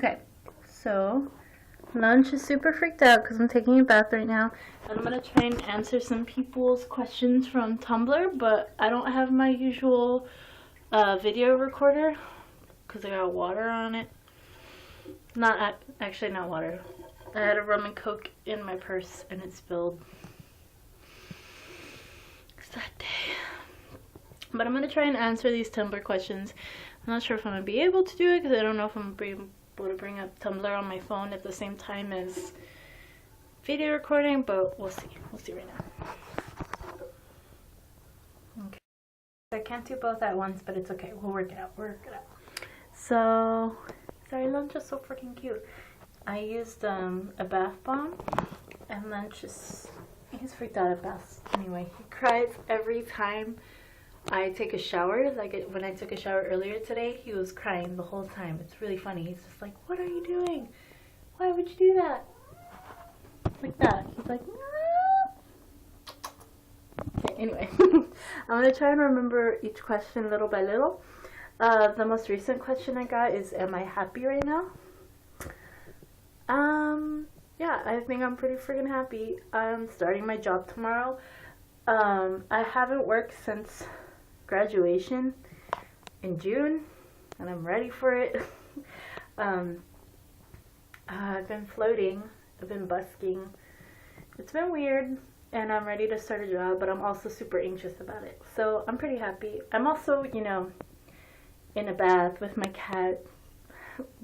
Okay, so Lunch is super freaked out because I'm taking a bath right now. And I'm going to try and answer some people's questions from Tumblr, but I don't have my usual video recorder because I got water on it. Actually not water. I had a rum and coke in my purse and it spilled. It's that day. But I'm going to try and answer these Tumblr questions. I'm not sure if I'm going to be able to do it because I don't know if I'm going to be able to bring up Tumblr on my phone at the same time as video recording, but we'll see. We'll see right now. Okay. I can't do both at once, but it's okay. We'll work it out. We'll work it out. So, sorry, Lunch is so freaking cute. I used a bath bomb, and Lunch is, he's freaked out at baths. Anyway, he cries every time I take a shower. Like when I took a shower earlier today, he was crying the whole time. It's really funny. He's just like, "What are you doing? Why would you do that?" Like that. He's like, "No." Okay, anyway, I'm gonna try and remember each question little by little. The most recent question I got is, "Am I happy right now?" Yeah, I think I'm pretty freaking happy. I'm starting my job tomorrow. I haven't worked since graduation in June, and I'm ready for it. I've been floating, I've been busking. It's been weird, and I'm ready to start a job, but I'm also super anxious about it. So I'm pretty happy. I'm also, you know, in a bath with my cat.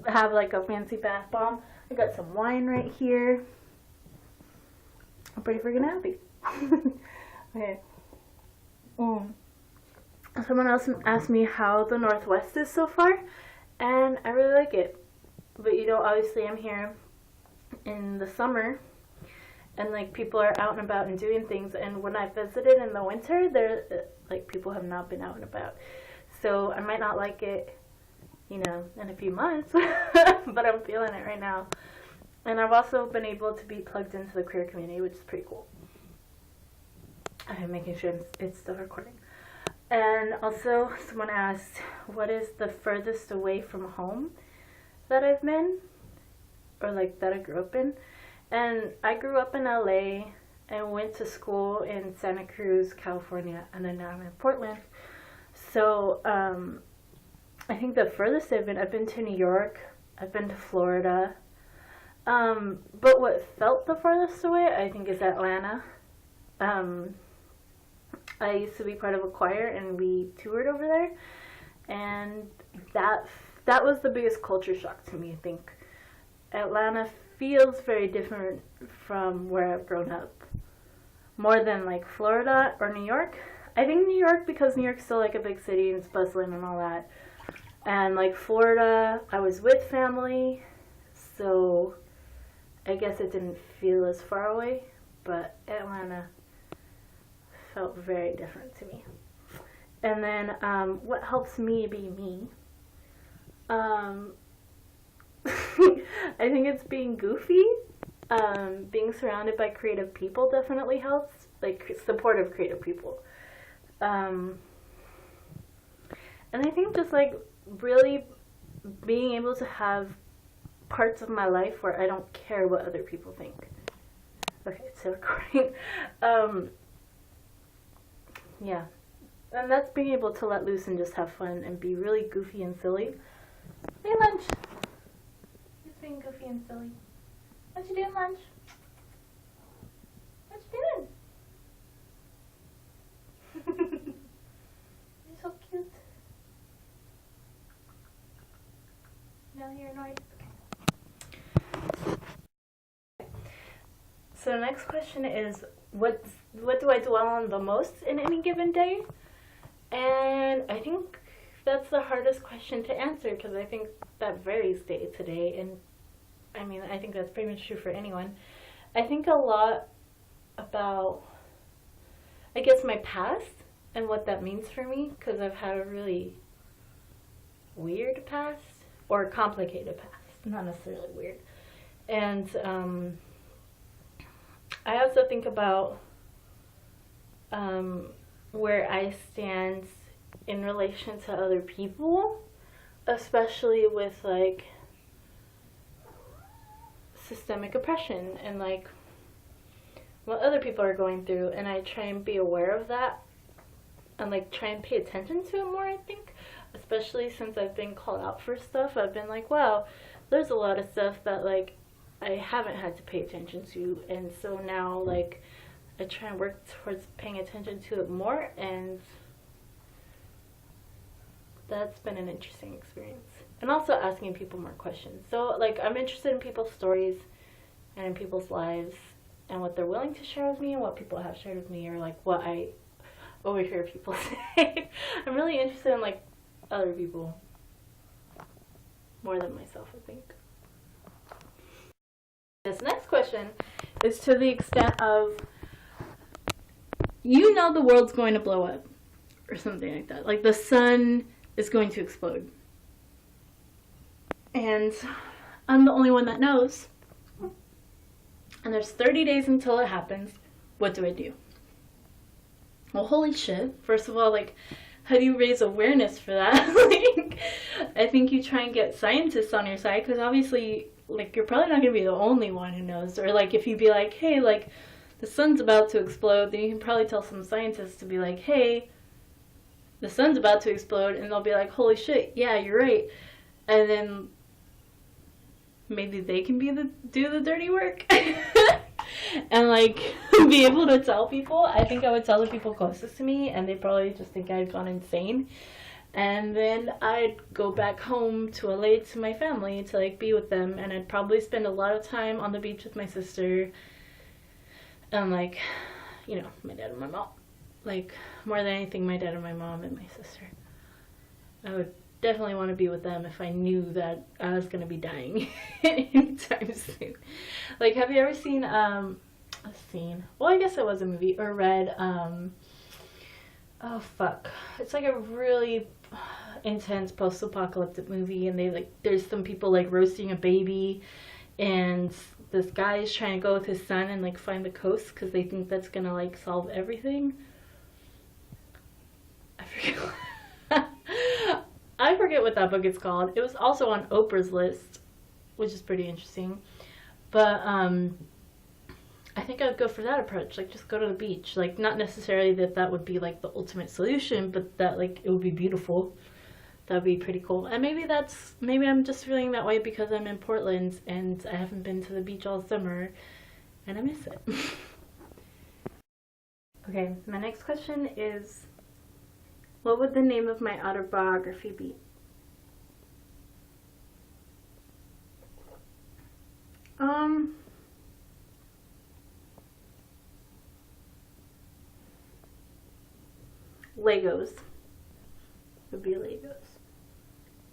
I have like a fancy bath bomb. I got some wine right here. I'm pretty freaking happy. Okay. Someone else asked me how the Northwest is so far, and I really like it. But you know, obviously I'm here in the summer, and like people are out and about and doing things, and when I visited in the winter, there like people have not been out and about. So I might not like it, you know, in a few months, but I'm feeling it right now. And I've also been able to be plugged into the queer community, which is pretty cool. I'm making sure it's still recording. And also, someone asked, what is the furthest away from home that I've been? Or like that I grew up in? And I grew up in LA and went to school in Santa Cruz, California, and then now I'm in Portland. So, I think the furthest I've been to New York, I've been to Florida. But what felt the farthest away, I think, is Atlanta. I used to be part of a choir, and we toured over there, and that was the biggest culture shock to me, I think. Atlanta feels very different from where I've grown up, more than like Florida or New York. I think New York, because New York's still like a big city and it's bustling and all that, and like Florida, I was with family, so I guess it didn't feel as far away, but Atlanta felt very different to me. And then what helps me be me? I think it's being goofy. Being surrounded by creative people definitely helps, like supportive creative people. And I think just like really being able to have parts of my life where I don't care what other people think. Okay, it's still recording. Yeah, and that's being able to let loose and just have fun and be really goofy and silly. Hey, Lunch. He's being goofy and silly. What you doing, Lunch? What you doing? You're so cute. Now you're annoyed. Okay. So the next question is, what do I dwell on the most in any given day? And I think that's the hardest question to answer, because I think that varies day to day, and I mean, I think that's pretty much true for anyone. I think a lot about, I guess, my past and what that means for me, because I've had a really weird past, or complicated past, not necessarily weird. And I also think about where I stand in relation to other people, especially with like systemic oppression and like what other people are going through, and I try and be aware of that and like try and pay attention to it more. I think especially since I've been called out for stuff, I've been like, wow, there's a lot of stuff that like I haven't had to pay attention to, and so now like I try and work towards paying attention to it more, and that's been an interesting experience. And also asking people more questions. So like I'm interested in people's stories and in people's lives and what they're willing to share with me and what people have shared with me, or like what I overhear people say. I'm really interested in like other people more than myself, I think. This next question is to the extent of, you know, the world's going to blow up or something like that. Like the sun is going to explode. And I'm the only one that knows. And there's 30 days until it happens. What do I do? Well, holy shit. First of all, like, how do you raise awareness for that? Like, I think you try and get scientists on your side, because obviously, like, you're probably not going to be the only one who knows. Or, like, if you be like, hey, like, the sun's about to explode, then you can probably tell some scientists to be like, hey, the sun's about to explode, and they'll be like, holy shit, yeah, you're right. And then maybe they can do the dirty work. And like be able to tell people. I think I would tell the people closest to me, and they probably just think I'd gone insane. And then I'd go back home to LA to my family to like be with them, and I'd probably spend a lot of time on the beach with my sister and like, you know, my dad and my mom. Like more than anything, my dad and my mom and my sister. I would definitely want to be with them if I knew that I was going to be dying anytime soon. Like, have you ever seen, well, I guess it was a movie, or read, oh fuck, it's like a really intense post-apocalyptic movie, and they like, there's some people like roasting a baby, and this guy is trying to go with his son and like find the coast because they think that's gonna like solve everything. I forget what that book is called. It was also on Oprah's list, which is pretty interesting. But I think I would go for that approach. Like, just go to the beach. Like, not necessarily that would be like the ultimate solution, but that like it would be beautiful. That would be pretty cool. And maybe I'm just feeling that way because I'm in Portland and I haven't been to the beach all summer and I miss it. Okay, my next question is, what would the name of my autobiography be? Legos would be Legos.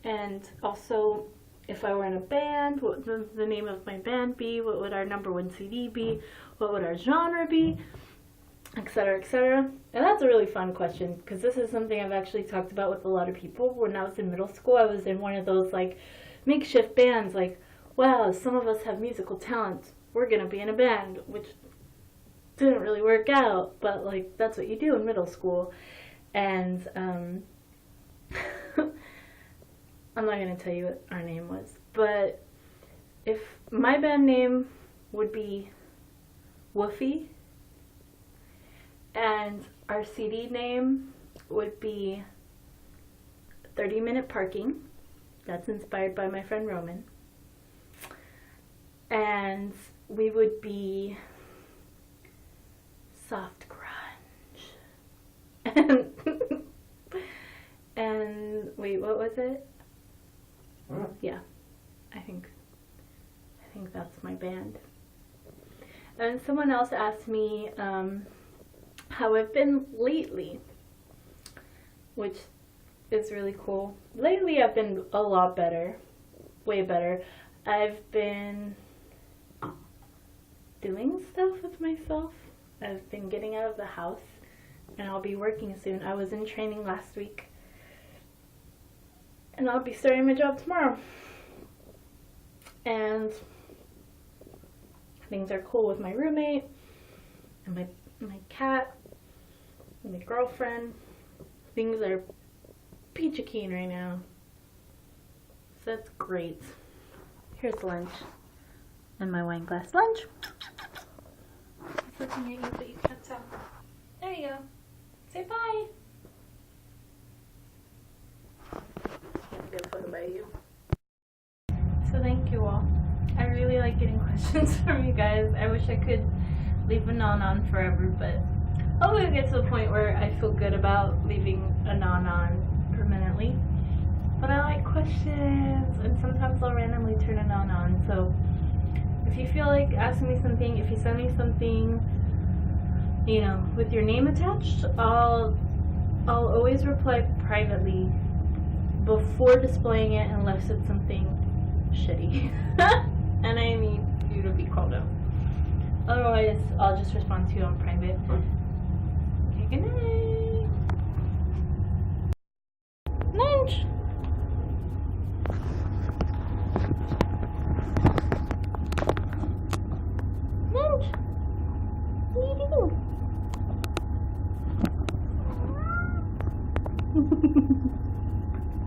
And also, if I were in a band, what would the name of my band be? What would our #1 CD be? What would our genre be? Etc., etc. And that's a really fun question, because this is something I've actually talked about with a lot of people. When I was in middle school, I was in one of those like makeshift bands, like, wow, some of us have musical talent, we're gonna be in a band, which didn't really work out, but like that's what you do in middle school. And I'm not gonna tell you what our name was, but if my band name would be Woofy, and our CD name would be 30-Minute Parking. That's inspired by my friend Roman. And we would be Soft Grunge. And wait, what was it? Yeah, I think that's my band. And someone else asked me how I've been lately, which is really cool. Lately I've been a lot better, way better. I've been doing stuff with myself. I've been getting out of the house, and I'll be working soon. I was in training last week, and I'll be starting my job tomorrow. And things are cool with my roommate and my cat and my girlfriend. Things are peachy keen right now, so that's great. Here's lunch. And my wine glass lunch. He's looking at you, but you can't tell. There you go. Say bye. Get a photo by you. So thank you all. I really like getting questions from you guys. I wish I could leave a non on forever, but hopefully we'll get to the point where I feel good about leaving a non on permanently. But I like questions, and sometimes I'll randomly turn a non on. So if you feel like asking me something, if you send me something, you know, with your name attached, I'll always reply privately before displaying it, unless it's something shitty. And I need you to be called out. Otherwise, I'll just respond to you on private. Okay, good night. Lunch. Lunch. What are you doing?